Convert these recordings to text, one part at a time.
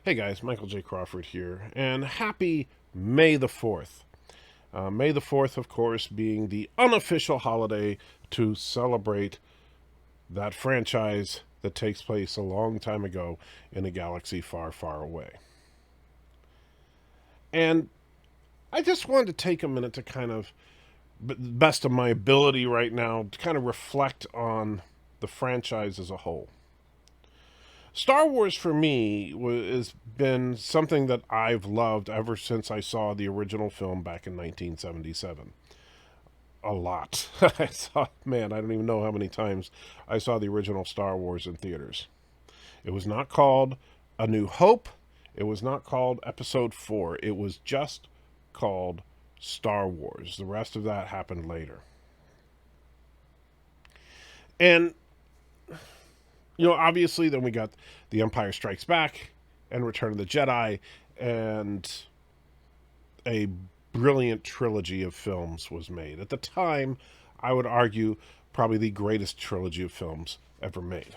Hey guys, Michael J. Crawford here, and happy May the 4th. May the 4th, of course, being the unofficial holiday to celebrate that franchise that takes place a long time ago in a galaxy far, far away. And I just wanted to take a minute to kind of, best of my ability right now, to kind of reflect on the franchise as a whole. Star Wars for me has been something that I've loved ever since I saw the original film back in 1977. A lot. Man, I don't even know how many times I saw the original Star Wars in theaters. It was not called A New Hope. It was not called Episode 4. It was just called Star Wars. The rest of that happened later. And obviously then we got The Empire Strikes Back and Return of the Jedi, and a brilliant trilogy of films was made. At the time, I would argue probably the greatest trilogy of films ever made.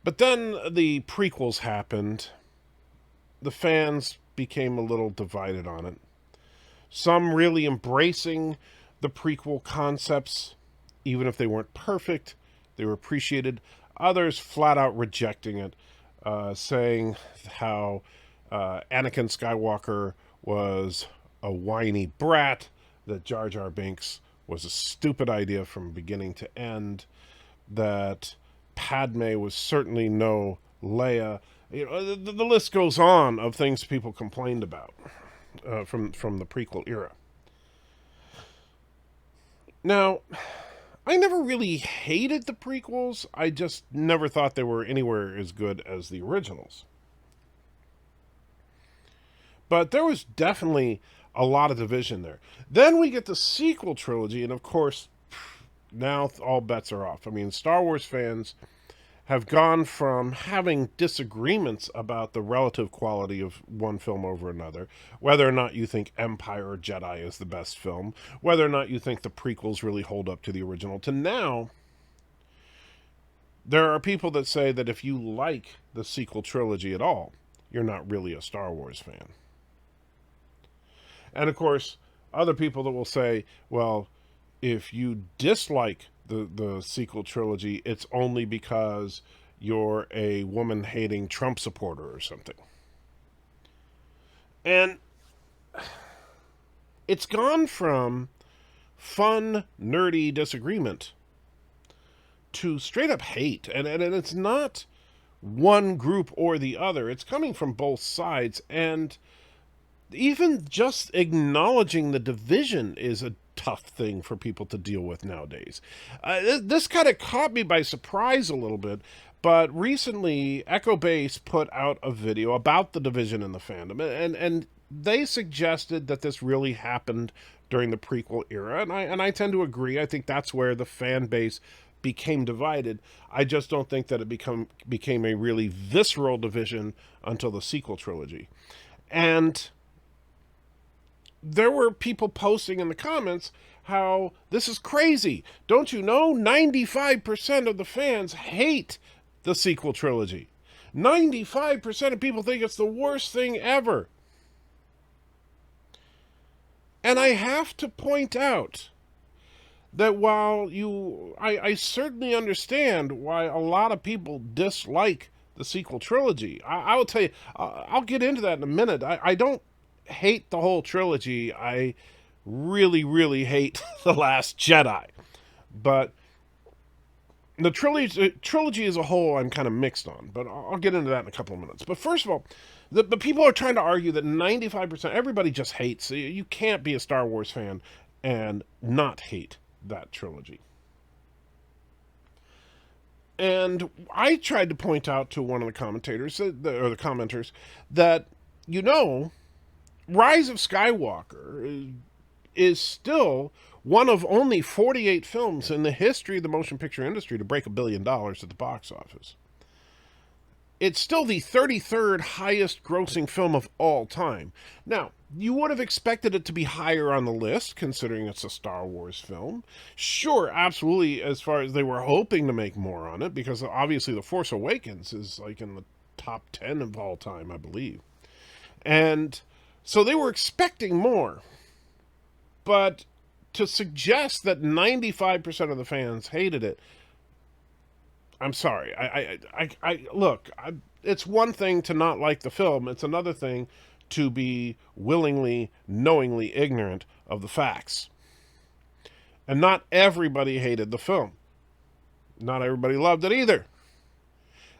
But then the prequels happened. The fans became a little divided on it. Some really embracing the prequel concepts, even if they weren't perfect, they were appreciated. Others flat out rejecting it, saying how Anakin Skywalker was a whiny brat, that Jar Jar Binks was a stupid idea from beginning to end, that Padme was certainly no Leia. The list goes on of things people complained about from the prequel era. Now, I never really hated the prequels. I just never thought they were anywhere as good as the originals. But there was definitely a lot of division there. Then we get the sequel trilogy, and of course, now all bets are off. I mean, Star Wars fans have gone from having disagreements about the relative quality of one film over another, whether or not you think Empire or Jedi is the best film, whether or not you think the prequels really hold up to the original, to now there are people that say that if you like the sequel trilogy at all, you're not really a Star Wars fan. And of course, other people that will say, well, if you dislike the sequel trilogy, it's only because you're a woman-hating Trump supporter or something. And it's gone from fun, nerdy disagreement to straight-up hate. And it's not one group or the other. It's coming from both sides. And even just acknowledging the division is a tough thing for people to deal with nowadays. This kind of caught me by surprise a little bit, but recently Echo Base put out a video about the division in the fandom, and they suggested that this really happened during the prequel era, and I tend to agree. I think that's where the fan base became divided. I just don't think that it became a really visceral division until the sequel trilogy. And there were people posting in the comments how this is crazy. Don't you know 95% of the fans hate the sequel trilogy? 95% of people think it's the worst thing ever. And I have to point out that while I certainly understand why a lot of people dislike the sequel trilogy. I will tell you, I'll get into that in a minute. I don't hate the whole trilogy. I really, really hate The Last Jedi. But the trilogy as a whole, I'm kind of mixed on. But I'll get into that in a couple of minutes. But first of all, the people are trying to argue that 95%, everybody just hates. You can't be a Star Wars fan and not hate that trilogy. And I tried to point out to one of the commentators, or the commenters, that, Rise of Skywalker is still one of only 48 films in the history of the motion picture industry to break $1 billion at the box office. it's still the 33rd highest grossing film of all time. Now, you would have expected it to be higher on the list, considering it's a Star Wars film. Sure, absolutely, as far as they were hoping to make more on it, because obviously The Force Awakens is like in the top 10 of all time, I believe. And so they were expecting more. But to suggest that 95% of the fans hated it, I'm sorry. Look, it's one thing to not like the film. It's another thing to be willingly, knowingly ignorant of the facts. And not everybody hated the film. Not everybody loved it either.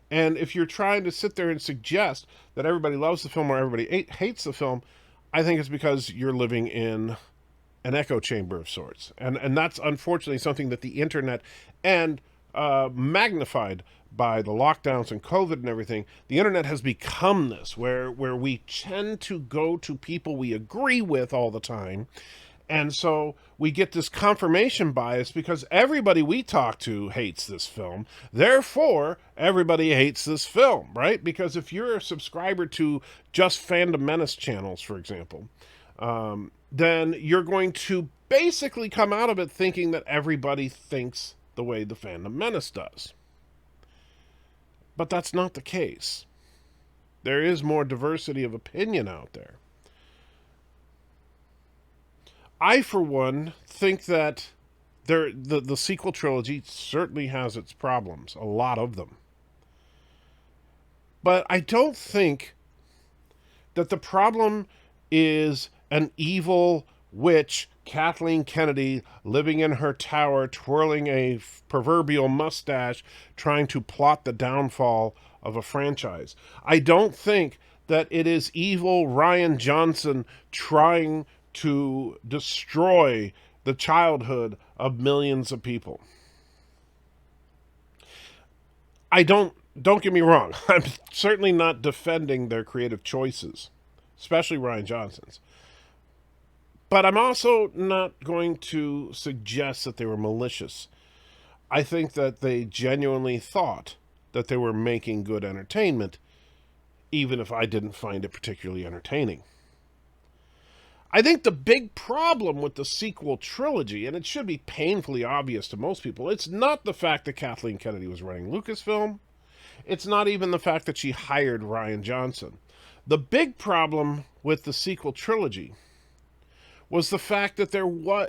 And if you're trying to sit there and suggest that everybody loves the film or everybody hates the film, I think it's because you're living in an echo chamber of sorts. And that's unfortunately something that the internet and magnified by the lockdowns and COVID and everything, the internet has become this, where we tend to go to people we agree with all the time. And so we get this confirmation bias because everybody we talk to hates this film. Therefore, everybody hates this film, right? Because if you're a subscriber to Just Fandom Menace channels, for example, then you're going to basically come out of it thinking that everybody thinks the way the Fandom Menace does. But that's not the case. There is more diversity of opinion out there. I, for one, think that the sequel trilogy certainly has its problems, a lot of them. But I don't think that the problem is an evil witch, Kathleen Kennedy, living in her tower, twirling a proverbial mustache, trying to plot the downfall of a franchise. I don't think that it is evil Rian Johnson trying to destroy the childhood of millions of people. Don't get me wrong. I'm certainly not defending their creative choices, especially Rian Johnson's. But I'm also not going to suggest that they were malicious. I think that they genuinely thought that they were making good entertainment, even if I didn't find it particularly entertaining. I think the big problem with the sequel trilogy, and it should be painfully obvious to most people, it's not the fact that Kathleen Kennedy was running Lucasfilm. It's not even the fact that she hired Rian Johnson. The big problem with the sequel trilogy was the fact that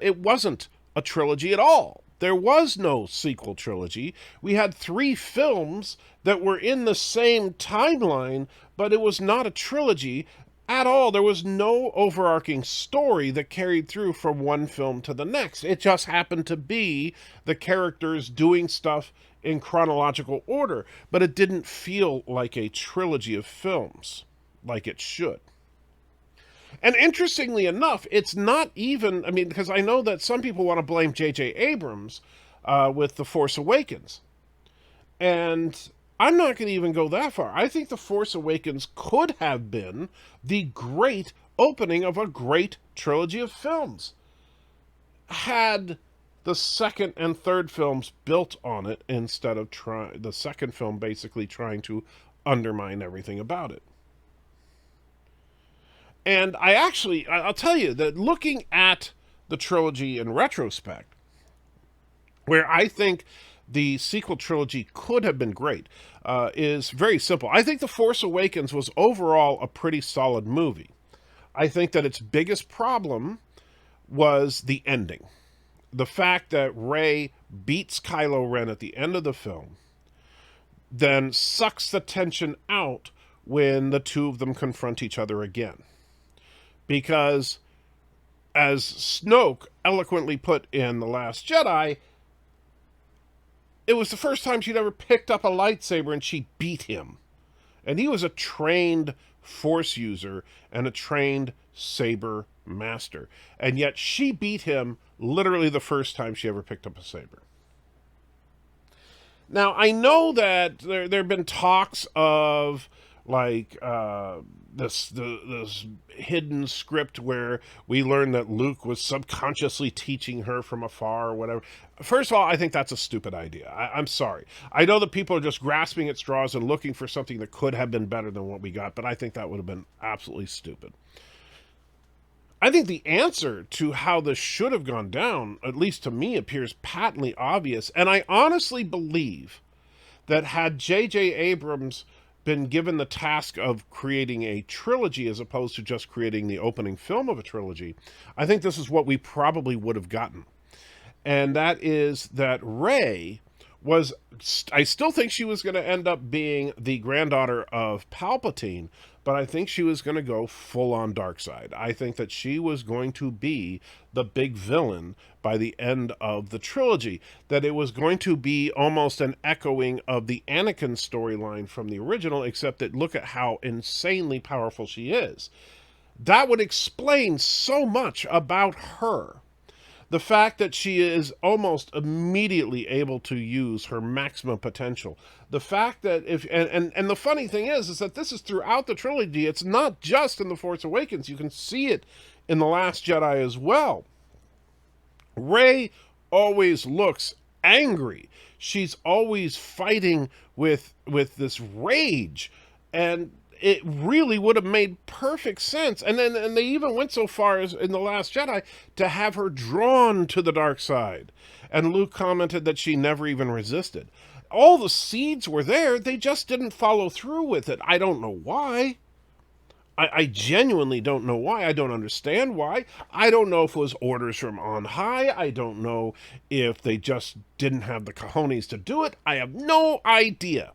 it wasn't a trilogy at all. There was no sequel trilogy. We had 3 films that were in the same timeline, but it was not a trilogy at all. There was no overarching story that carried through from one film to the next. It just happened to be the characters doing stuff in chronological order, but it didn't feel like a trilogy of films like it should. And interestingly enough, it's not even, because I know that some people want to blame J.J. Abrams with The Force Awakens. And I'm not going to even go that far. I think The Force Awakens could have been the great opening of a great trilogy of films, had the second and third films built on it instead of the second film basically trying to undermine everything about it. And I'll tell you that looking at the trilogy in retrospect, where I think the sequel trilogy could have been great, is very simple. I think The Force Awakens was overall a pretty solid movie. I think that its biggest problem was the ending. The fact that Rey beats Kylo Ren at the end of the film, then sucks the tension out when the two of them confront each other again. Because, as Snoke eloquently put in The Last Jedi, it was the first time she'd ever picked up a lightsaber and she beat him. And he was a trained Force user and a trained saber master. And yet she beat him literally the first time she ever picked up a saber. Now, I know that there have been talks of like this hidden script where we learn that Luke was subconsciously teaching her from afar or whatever. First of all, I think that's a stupid idea. I'm sorry. I know that people are just grasping at straws and looking for something that could have been better than what we got, but I think that would have been absolutely stupid. I think the answer to how this should have gone down, at least to me, appears patently obvious, and I honestly believe that had J.J. Abrams been given the task of creating a trilogy as opposed to just creating the opening film of a trilogy, I think this is what we probably would have gotten. And that is that Rey was, I still think she was going to end up being the granddaughter of Palpatine, but I think she was going to go full on dark side. I think that she was going to be the big villain by the end of the trilogy, that it was going to be almost an echoing of the Anakin storyline from the original, except that look at how insanely powerful she is. That would explain so much about her. The fact that she is almost immediately able to use her maximum potential. The fact that if and the funny thing is that this is throughout the trilogy. It's not just in The Force Awakens. You can see it in The Last Jedi as well. Rey always looks angry. She's always fighting with this rage, and it really would have made perfect sense. And they even went so far as in The Last Jedi to have her drawn to the dark side. And Luke commented that she never even resisted. All the seeds were there, they just didn't follow through with it. I don't know why. I genuinely don't know why. I don't understand why. I don't know if it was orders from on high. I don't know if they just didn't have the cojones to do it. I have no idea.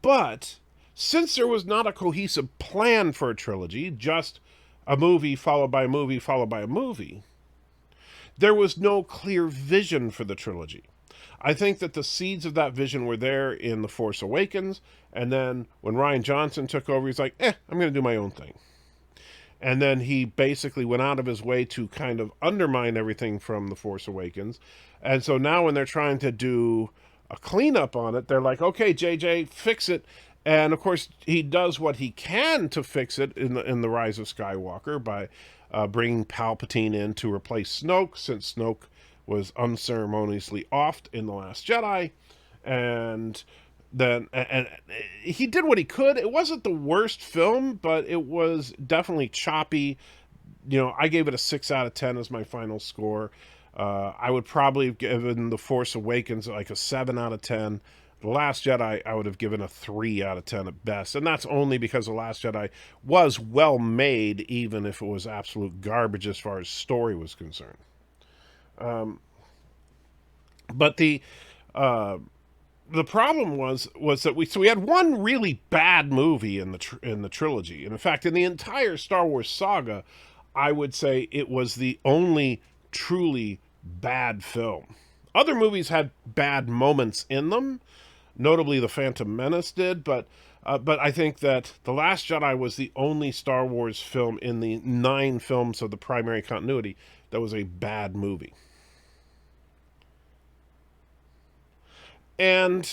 But since there was not a cohesive plan for a trilogy, just a movie followed by a movie followed by a movie, there was no clear vision for the trilogy. I think that the seeds of that vision were there in The Force Awakens, and then when Rian Johnson took over, he's like, I'm going to do my own thing. And then he basically went out of his way to kind of undermine everything from The Force Awakens. And so now when they're trying to do a cleanup on it, they're like, okay, JJ, fix it. And of course, he does what he can to fix it in the Rise of Skywalker by bringing Palpatine in to replace Snoke, since Snoke was unceremoniously offed in The Last Jedi. And then and he did what he could. It wasn't the worst film, but it was definitely choppy. You know, I gave it a 6 out of 10 as my final score. I would probably have given The Force Awakens like a 7 out of 10. The Last Jedi, I would have given a 3 out of 10 at best. And that's only because The Last Jedi was well made, even if it was absolute garbage as far as story was concerned. But the problem was that we had one really bad movie in the trilogy. And in fact, in the entire Star Wars saga, I would say it was the only truly bad film. Other movies had bad moments in them, notably The Phantom Menace did, but I think that The Last Jedi was the only Star Wars film in the 9 films of the primary continuity that was a bad movie. And,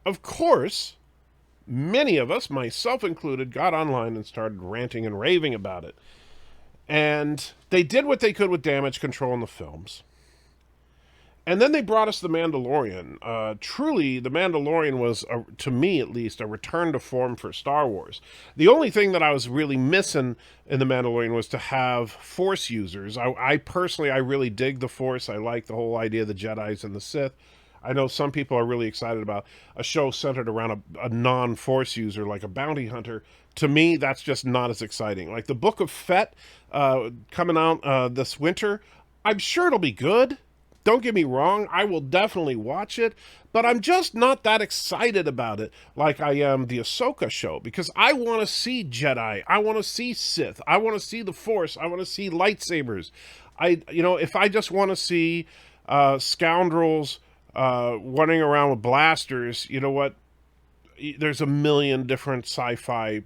of course, many of us, myself included, got online and started ranting and raving about it. And they did what they could with damage control in the films. And then they brought us The Mandalorian. Truly, The Mandalorian was, to me at least, a return to form for Star Wars. The only thing that I was really missing in The Mandalorian was to have Force users. I personally, I really dig the Force. I like the whole idea of the Jedis and the Sith. I know some people are really excited about a show centered around a non-Force user, like a bounty hunter. To me, that's just not as exciting. Like the Book of Fett coming out this winter, I'm sure it'll be good. Don't get me wrong, I will definitely watch it, but I'm just not that excited about it like I am the Ahsoka show, because I want to see Jedi, I want to see Sith, I want to see the Force, I want to see lightsabers. If I just want to see scoundrels running around with blasters, you know what? There's a million different sci-fi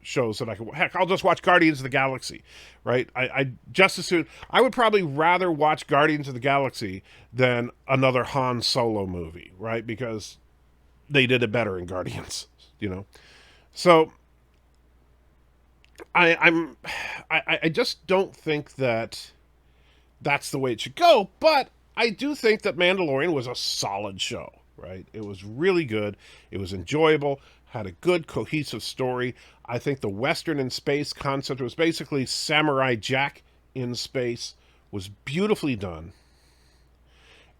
shows that I can. Heck, I'll just watch Guardians of the Galaxy, right? I just as soon. I would probably rather watch Guardians of the Galaxy than another Han Solo movie, right? Because they did it better in Guardians, you know. So I just don't think that that's the way it should go. But I do think that Mandalorian was a solid show, right? It was really good. It was enjoyable, had a good, cohesive story. I think the Western in space concept was basically Samurai Jack in space, was beautifully done.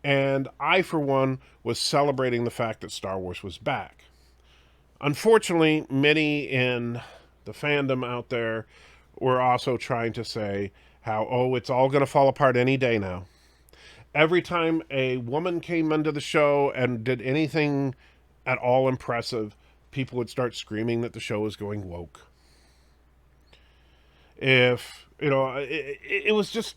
And I, for one, was celebrating the fact that Star Wars was back. Unfortunately, many in the fandom out there were also trying to say how, oh, it's all going to fall apart any day now. Every time a woman came into the show and did anything at all impressive, people would start screaming that the show was going woke. If, you know, it was just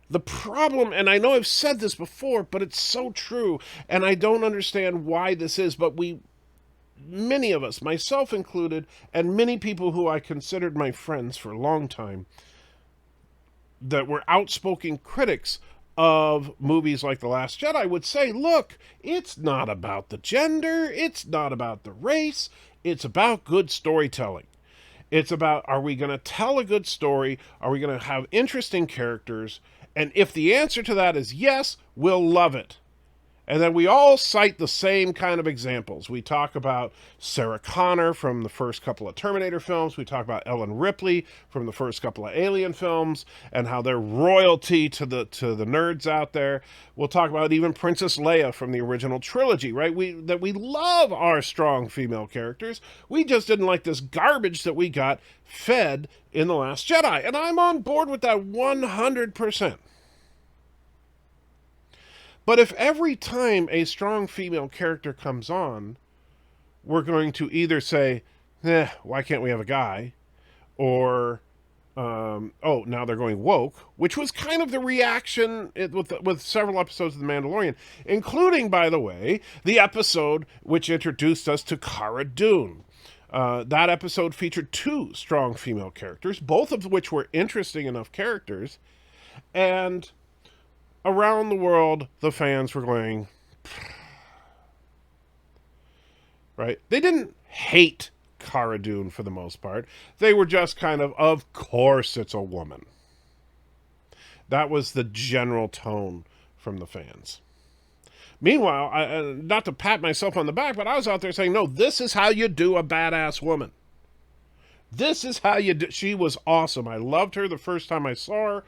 the problem, and I know I've said this before, but it's so true, and I don't understand why this is, but many of us, myself included, and many people who I considered my friends for a long time, that were outspoken critics of movies like The Last Jedi would say, look, it's not about the gender, it's not about the race, it's about good storytelling. It's about, are we going to tell a good story? Are we going to have interesting characters? And if the answer to that is yes, we'll love it. And then we all cite the same kind of examples. We talk about Sarah Connor from the first couple of Terminator films. We talk about Ellen Ripley from the first couple of Alien films and how they're royalty to the nerds out there. We'll talk about even Princess Leia from the original trilogy, right? We love our strong female characters. We just didn't like this garbage that we got fed in The Last Jedi. And I'm on board with that 100%. But if every time a strong female character comes on, we're going to either say, why can't we have a guy? Or, oh, now they're going woke, which was kind of the reaction with several episodes of The Mandalorian, including, by the way, the episode which introduced us to Cara Dune. That episode featured 2 strong female characters, both of which were interesting enough characters, and around the world, the fans were going, right? They didn't hate Cara Dune for the most part. They were just kind of course it's a woman. That was the general tone from the fans. Meanwhile, not to pat myself on the back, but I was out there saying, no, this is how you do a badass woman. This is how you do. She was awesome. I loved her the first time I saw her.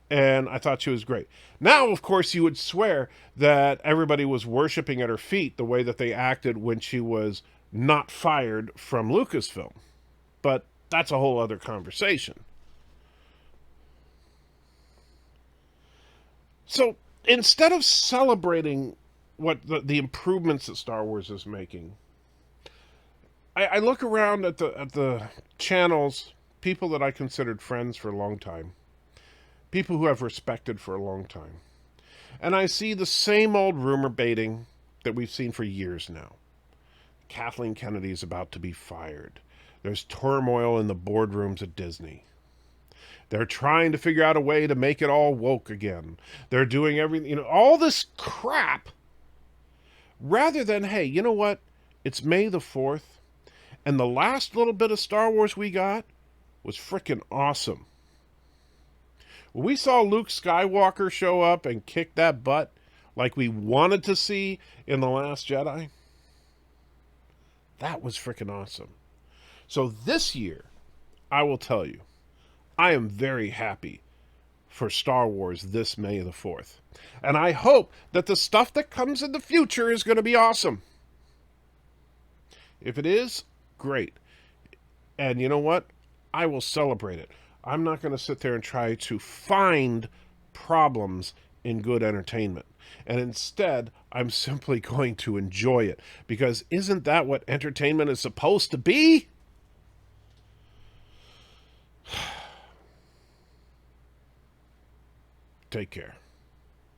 And I thought she was great. Now, of course, you would swear that everybody was worshiping at her feet the way that they acted when she was not fired from Lucasfilm. But that's a whole other conversation. So instead of celebrating what the improvements that Star Wars is making, I look around at the channels, people that I considered friends for a long time, people who I've respected for a long time. And I see the same old rumor baiting that we've seen for years now. Kathleen Kennedy is about to be fired. There's turmoil in the boardrooms at Disney. They're trying to figure out a way to make it all woke again. They're doing everything, all this crap. Rather than, hey, you know what? It's May the 4th, and the last little bit of Star Wars we got was freaking awesome. When we saw Luke Skywalker show up and kick that butt like we wanted to see in The Last Jedi, that was freaking awesome. So this year, I will tell you, I am very happy for Star Wars this May the 4th. And I hope that the stuff that comes in the future is going to be awesome. If it is, great. And you know what? I will celebrate it. I'm not going to sit there and try to find problems in good entertainment. And instead, I'm simply going to enjoy it. Because isn't that what entertainment is supposed to be? Take care.